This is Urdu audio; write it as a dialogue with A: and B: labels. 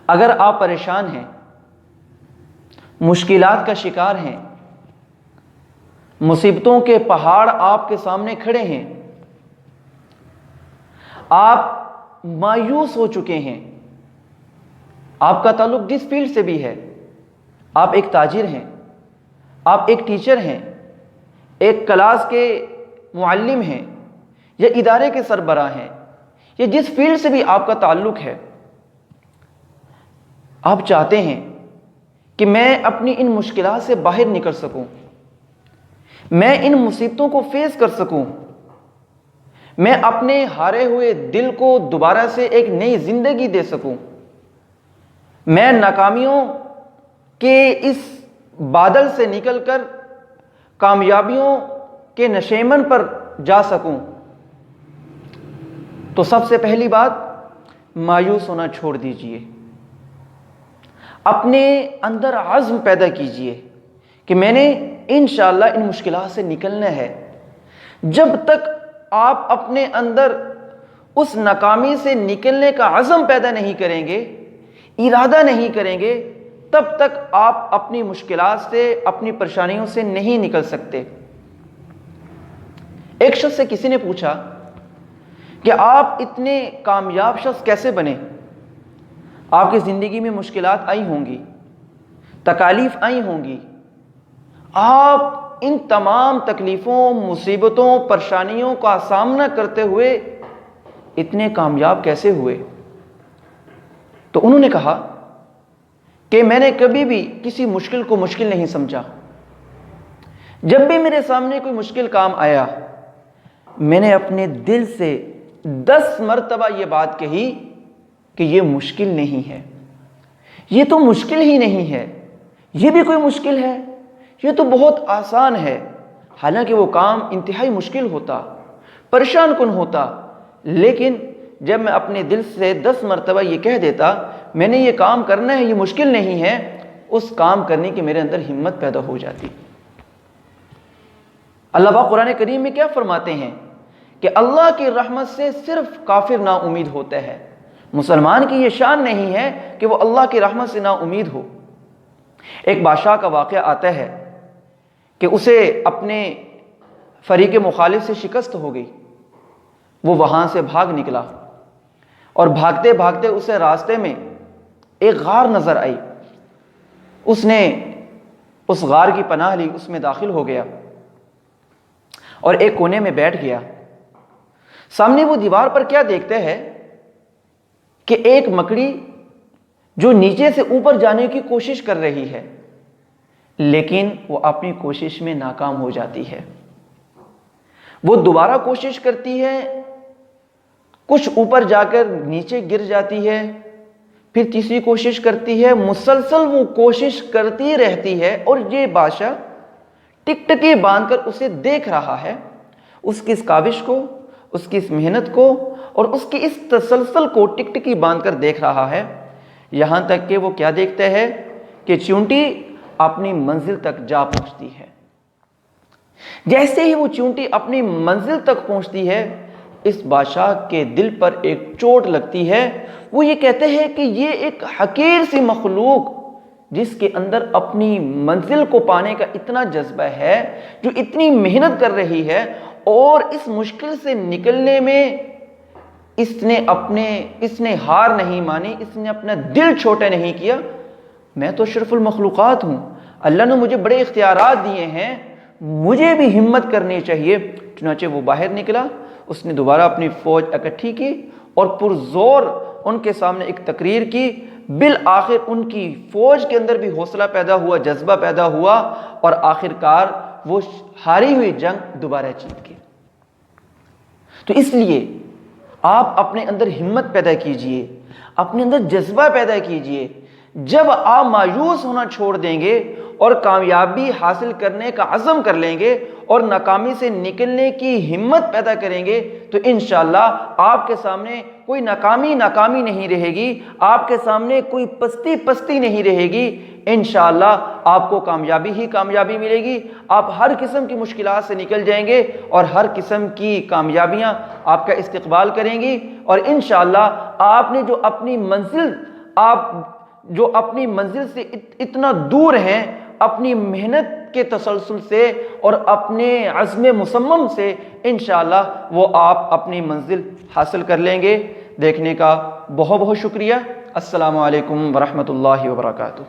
A: اگر آپ پریشان ہیں، مشکلات کا شکار ہیں، مصیبتوں کے پہاڑ آپ کے سامنے کھڑے ہیں، آپ مایوس ہو چکے ہیں، آپ کا تعلق جس فیلڈ سے بھی ہے، آپ ایک تاجر ہیں، آپ ایک ٹیچر ہیں، ایک کلاس کے معلم ہیں، یا ادارے کے سربراہ ہیں، یا جس فیلڈ سے بھی آپ کا تعلق ہے، آپ چاہتے ہیں کہ میں اپنی ان مشکلات سے باہر نکل سکوں، میں ان مصیبتوں کو فیس کر سکوں، میں اپنے ہارے ہوئے دل کو دوبارہ سے ایک نئی زندگی دے سکوں، میں ناکامیوں کے اس بادل سے نکل کر کامیابیوں کے نشیمن پر جا سکوں، تو سب سے پہلی بات مایوس ہونا چھوڑ دیجئے، اپنے اندر عزم پیدا کیجئے کہ میں نے انشاءاللہ ان مشکلات سے نکلنا ہے۔ جب تک آپ اپنے اندر اس ناکامی سے نکلنے کا عزم پیدا نہیں کریں گے، ارادہ نہیں کریں گے، تب تک آپ اپنی مشکلات سے، اپنی پریشانیوں سے نہیں نکل سکتے۔ ایک شخص سے کسی نے پوچھا کہ آپ اتنے کامیاب شخص کیسے بنے؟ آپ کی زندگی میں مشکلات آئی ہوں گی، تکالیف آئی ہوں گی، آپ ان تمام تکلیفوں، مصیبتوں، پریشانیوں کا سامنا کرتے ہوئے اتنے کامیاب کیسے ہوئے؟ تو انہوں نے کہا کہ میں نے کبھی بھی کسی مشکل کو مشکل نہیں سمجھا۔ جب بھی میرے سامنے کوئی مشکل کام آیا، میں نے اپنے دل سے 10 مرتبہ یہ بات کہی کہ یہ مشکل نہیں ہے، یہ تو مشکل ہی نہیں ہے، یہ بھی کوئی مشکل ہے، یہ تو بہت آسان ہے۔ حالانکہ وہ کام انتہائی مشکل ہوتا، پریشان کن ہوتا، لیکن جب میں اپنے دل سے 10 مرتبہ یہ کہہ دیتا میں نے یہ کام کرنا ہے، یہ مشکل نہیں ہے، اس کام کرنے کی میرے اندر ہمت پیدا ہو جاتی۔ اللہ پاک قرآن کریم میں کیا فرماتے ہیں کہ اللہ کی رحمت سے صرف کافر نا امید ہوتا ہے، مسلمان کی یہ شان نہیں ہے کہ وہ اللہ کی رحمت سے نا امید ہو۔ ایک بادشاہ کا واقعہ آتا ہے کہ اسے اپنے فریق مخالف سے شکست ہو گئی، وہ وہاں سے بھاگ نکلا، اور بھاگتے بھاگتے اسے راستے میں ایک غار نظر آئی، اس نے اس غار کی پناہ لی، اس میں داخل ہو گیا اور ایک کونے میں بیٹھ گیا۔ سامنے وہ دیوار پر کیا دیکھتے ہیں کہ ایک مکڑی جو نیچے سے اوپر جانے کی کوشش کر رہی ہے، لیکن وہ اپنی کوشش میں ناکام ہو جاتی ہے۔ وہ دوبارہ کوشش کرتی ہے، کچھ اوپر جا کر نیچے گر جاتی ہے، پھر تیسری کوشش کرتی ہے، مسلسل وہ کوشش کرتی رہتی ہے، اور یہ بادشاہ ٹکٹکی باندھ کر اسے دیکھ رہا ہے، اس کی اس کاوش کو، اس کی اس محنت کو، اور اس کی اس تسلسل کو ٹکٹکی باندھ کر دیکھ رہا ہے، یہاں تک کہ وہ کیا دیکھتا ہے کہ چیونٹی اپنی منزل تک جا پہنچتی ہے۔ جیسے ہی وہ چیونٹی اپنی منزل تک پہنچتی ہے، اس بادشاہ کے دل پر ایک چوٹ لگتی ہے۔ وہ یہ کہتے ہیں کہ یہ ایک حقیر سی مخلوق جس کے اندر اپنی منزل کو پانے کا اتنا جذبہ ہے، جو اتنی محنت کر رہی ہے، اور اس مشکل سے نکلنے میں اس نے ہار نہیں مانی، اس نے اپنا دل چھوٹا نہیں کیا۔ میں تو اشرف المخلوقات ہوں، اللہ نے مجھے بڑے اختیارات دیے ہیں، مجھے بھی ہمت کرنی چاہیے۔ چنانچہ وہ باہر نکلا، اس نے دوبارہ اپنی فوج اکٹھی کی اور پرزور ان کے سامنے ایک تقریر کی۔ بالآخر ان کی فوج کے اندر بھی حوصلہ پیدا ہوا، جذبہ پیدا ہوا، اور آخرکار وہ ہاری ہوئی جنگ دوبارہ جیت گئے۔ تو اس لیے آپ اپنے اندر ہمت پیدا کیجئے، اپنے اندر جذبہ پیدا کیجئے۔ جب آپ مایوس ہونا چھوڑ دیں گے اور کامیابی حاصل کرنے کا عزم کر لیں گے اور ناکامی سے نکلنے کی ہمت پیدا کریں گے، تو انشاءاللہ آپ کے سامنے کوئی ناکامی نہیں رہے گی، آپ کے سامنے کوئی پستی نہیں رہے گی۔ انشاءاللہ آپ کو کامیابی ہی کامیابی ملے گی، آپ ہر قسم کی مشکلات سے نکل جائیں گے، اور ہر قسم کی کامیابیاں آپ کا استقبال کریں گی، اور انشاءاللہ آپ نے جو اپنی منزل آپ جو اپنی منزل سے اتنا دور ہیں، اپنی محنت کے تسلسل سے اور اپنے عزم مصمم سے انشاءاللہ وہ آپ اپنی منزل حاصل کر لیں گے۔ دیکھنے کا بہت بہت شکریہ۔ السلام علیکم ورحمۃ اللہ وبرکاتہ۔